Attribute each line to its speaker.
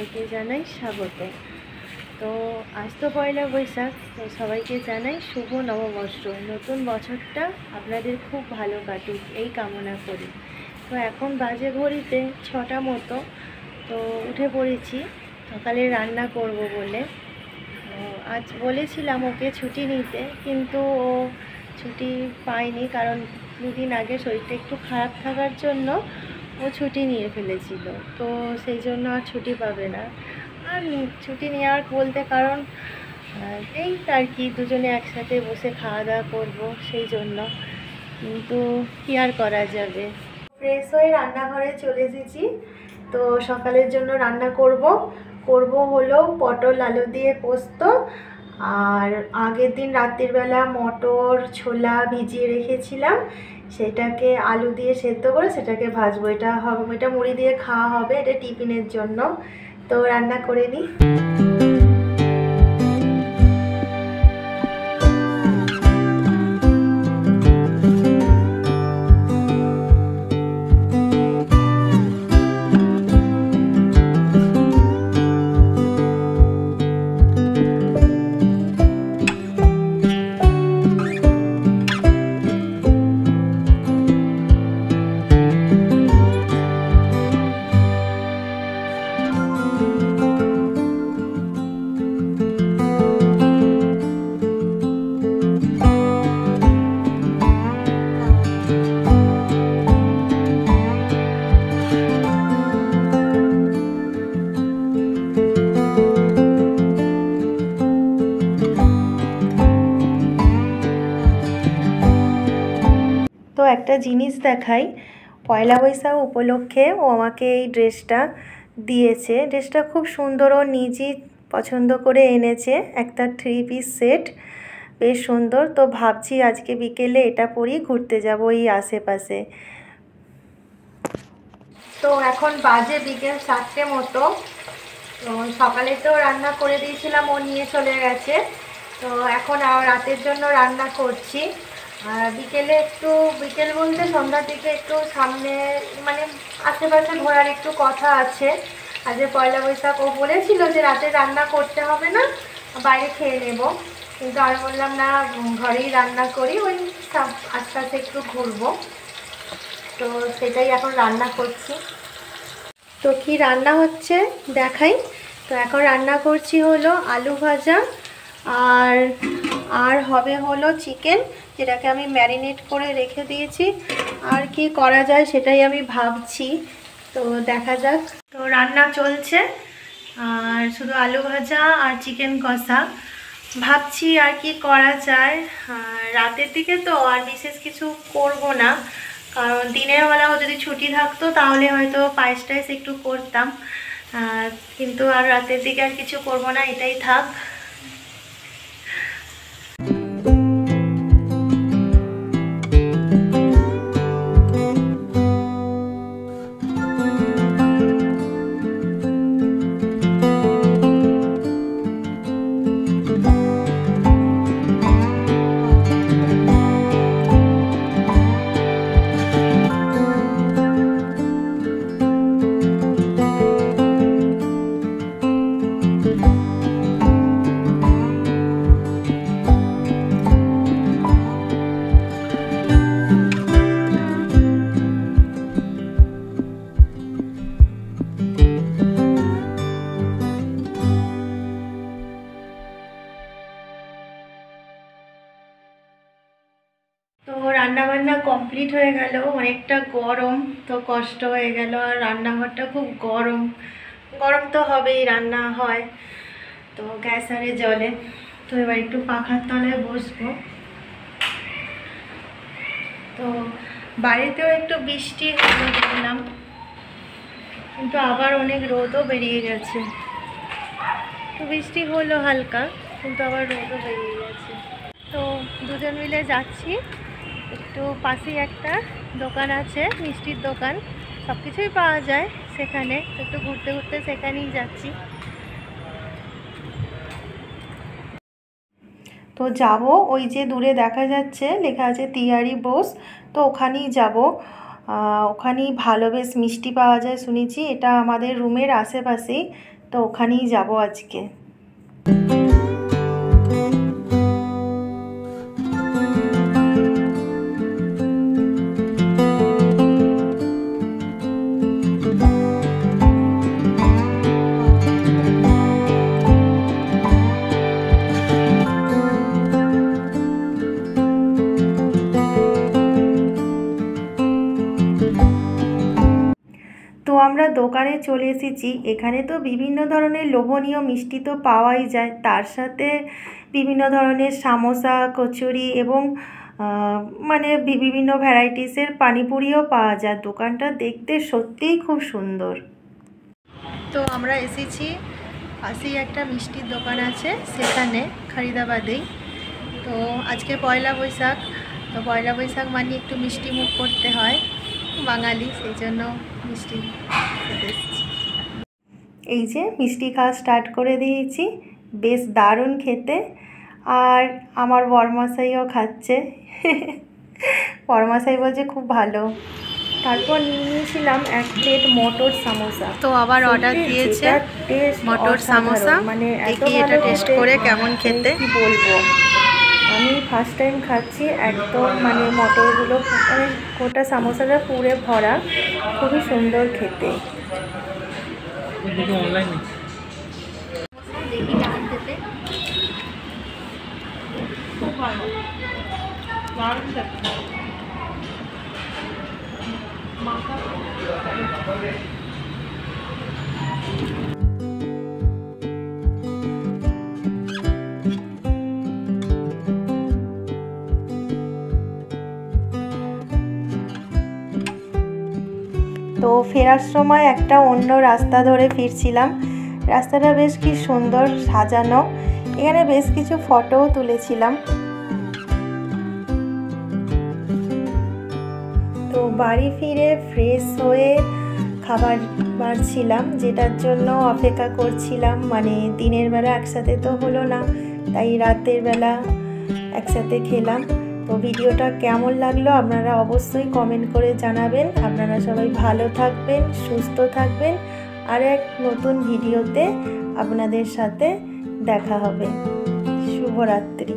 Speaker 1: সবাইকে জানাই স্বাগত। তো আজ তো পয়লা বৈশাখ, তো সবাইকে জানাই শুভ নববর্ষ। নতুন বছরটা আপনাদের খুব ভালো কাটুক এই কামনা করি। তো এখন বাজে ঘড়িতে 6টা মতো। তো উঠে পড়েছি সকালে রান্না করব বলে। আজ বলেছিলাম ওকে ছুটি নিতে, কিন্তু ও ছুটি পায়নি, কারণ দুদিন আগে শরীরটা একটু খারাপ থাকার জন্য ও ছুটি নিয়ে ফেলেছিল। তো সেই জন্য আর ছুটি পাবে না। আর ছুটি নেওয়ার বলতে কারণ এই আর কি, দুজনে একসাথে বসে খাওয়া দাওয়া করবো সেই জন্য। কিন্তু কী আর করা যাবে। ফ্রেশ হয়ে রান্নাঘরে চলে এসেছি। তো সকালের জন্য রান্না করব হলো পটল আলু দিয়ে পোস্ত। আর আগের দিন রাত্রিবেলা মটর ছোলা ভিজিয়ে রেখেছিলাম, সেটাকে আলু দিয়ে সেদ্ধ করে সেটাকে ভাজবো। এটা মুড়ি দিয়ে খাওয়া হবে, এটা টিফিনের জন্য। তো রান্না করে নিই। তো একটা জিনিস দেখাই, পয়লা বৈশাখ উপলক্ষে ও আমাকে এই ড্রেসটা দিয়েছে। ড্রেসটা খুব সুন্দর, ও নিজেই পছন্দ করে এনেছে। একটা 3 পিস সেট, বেশ সুন্দর। তো ভাবছি আজকে বিকেলে এটা পরেই ঘুরতে যাব এই আশেপাশে। তো এখন বাজে বিকেল 4টে মতো। তো সকালে তো রান্না করে দিয়েছিলাম, ও নিয়ে চলে গেছে। তো এখন রাতের জন্য রান্না করছি। বিকেলে বিকেল বলতে সন্ধ্যার দিকে একটু সামনে মানে আশেপাশে ঘোরার একটু কথা আছে। আজ পয়লা বৈশাখ, ও বলেছিল যে রাতে রান্না করতে হবে না, বাইরে খেয়ে নেব। কিন্তু আমি বললাম না, ঘরেই রান্না করি, ওই আশপাশে একটু ঘুরবো। তো সেটাই এখন রান্না করছি। তো কি রান্না হচ্ছে দেখাই। তো এখন রান্না করছি হলো আলু ভাজা, আর হবে হলো চিকেন, যেটাকে আমি ম্যারিনেট করে রেখে দিয়েছি। আর কি করা যায় সেটাই আমি ভাবছি। তো দেখা যাক। তো রান্না চলছে, আর শুধু আলু ভাজা আর চিকেন কষা। ভাবছি আর কি করা যায়। রাতের দিকে তো আর বিশেষ কিছু করব না, কারণ দিনের বেলাও যদি ছুটি থাকতো তাহলে হয়তো পায়েস টায়েস একটু করতাম। কিন্তু আর রাতের দিকে আর কিছু করব না, এটাই থাক। তো রান্নাবান্না কমপ্লিট হয়ে গেল। অনেকটা গরম, তো কষ্ট হয়ে গেল। আর রান্নাঘরটা খুব গরম, গরম তো হবেই, রান্না হয় তো গ্যাস আরে জ্বলে। তো এবার একটু পাখার তলায় বসবো। তো বাড়িতেও একটু বৃষ্টি হলো দেখলাম, কিন্তু আবার অনেক রোদও বেরিয়ে গেছে। তো বৃষ্টি হলো হালকা, কিন্তু আবার রোদও বেরিয়ে গেছে। তো দুজন মিলে যাচ্ছি। একটু পাশেই একটা দোকান আছে, মিষ্টির দোকান, সব কিছুই পাওয়া যায় সেখানে। একটু ঘুরতে ঘুরতে সেখানেই যাচ্ছি। তো যাব, ওই যে দূরে দেখা যাচ্ছে লেখা আছে তিয়ারি বোস, তো ওখানেই যাব। ওখানেই ভালো বেশ মিষ্টি পাওয়া যায় শুনেছি। এটা আমাদের রুমের আশেপাশেই, তো ওখানেই যাব আজকে। তো আমরা দোকানে চলে এসেছি। এখানে তো বিভিন্ন ধরনের লোভনীয় মিষ্টি তো পাওয়াই যায়, তার সাথে বিভিন্ন ধরনের সামোসা, কচুরি এবং মানে বিভিন্ন ভ্যারাইটিসের পানিপুরিও পাওয়া যায়। দোকানটা দেখতে সত্যিই খুব সুন্দর। তো আমরা এসেছি, পাশেই একটা মিষ্টির দোকান আছে, সেখানে খরিদাবাদেই। তো আজকে পয়লা বৈশাখ, তো পয়লা বৈশাখ মানে একটু মিষ্টি মুখ করতে হয় বাঙালি, সেই জন্য মিষ্টি খেতে এসেছি। এই যে মিষ্টি খাওয়া স্টার্ট করে দিয়েছি, বেশ দারুণ খেতে। আর আমার বরমশাইও খাচ্ছে, বরমশাই বলছে খুব ভালো। তারপর নিয়েছিলাম 1 প্লেট মটর সামোসা। তো আবার অর্ডার দিয়েছে মটর সামোসা, মানে দেখি এটা টেস্ট করে কেমন খেতে। কি বলবো, আমি ফার্স্ট টাইম খাচ্ছি। একদম মানে মটরগুলো মানে গোটা সামোসাটা পুরে ভরা, খুবই সুন্দর খেতে। দেখি কেমন খেতে, খুব ভালো, দারুণ খেতে। তো ফেরার সময় একটা অন্য রাস্তা ধরে ফিরছিলাম। রাস্তাটা বেশ কি সুন্দর সাজানো, এখানে বেশ কিছু ফটোও তুলেছিলাম। তো বাড়ি ফিরে ফ্রেশ হয়ে খাবার বাড়ছিলাম, যেটার জন্য অপেক্ষা করছিলাম। মানে দিনের বেলা একসাথে তো হলো না, তাই রাতের বেলা একসাথে খেলাম। তো ভিডিওটা কেমন লাগলো আপনারা অবশ্যই কমেন্ট করে জানাবেন। আপনারা সবাই ভালো থাকবেন, সুস্থ থাকবেন। আর এক নতুন ভিডিওতে আপনাদের সাথে দেখা হবে। শুভরাত্রি।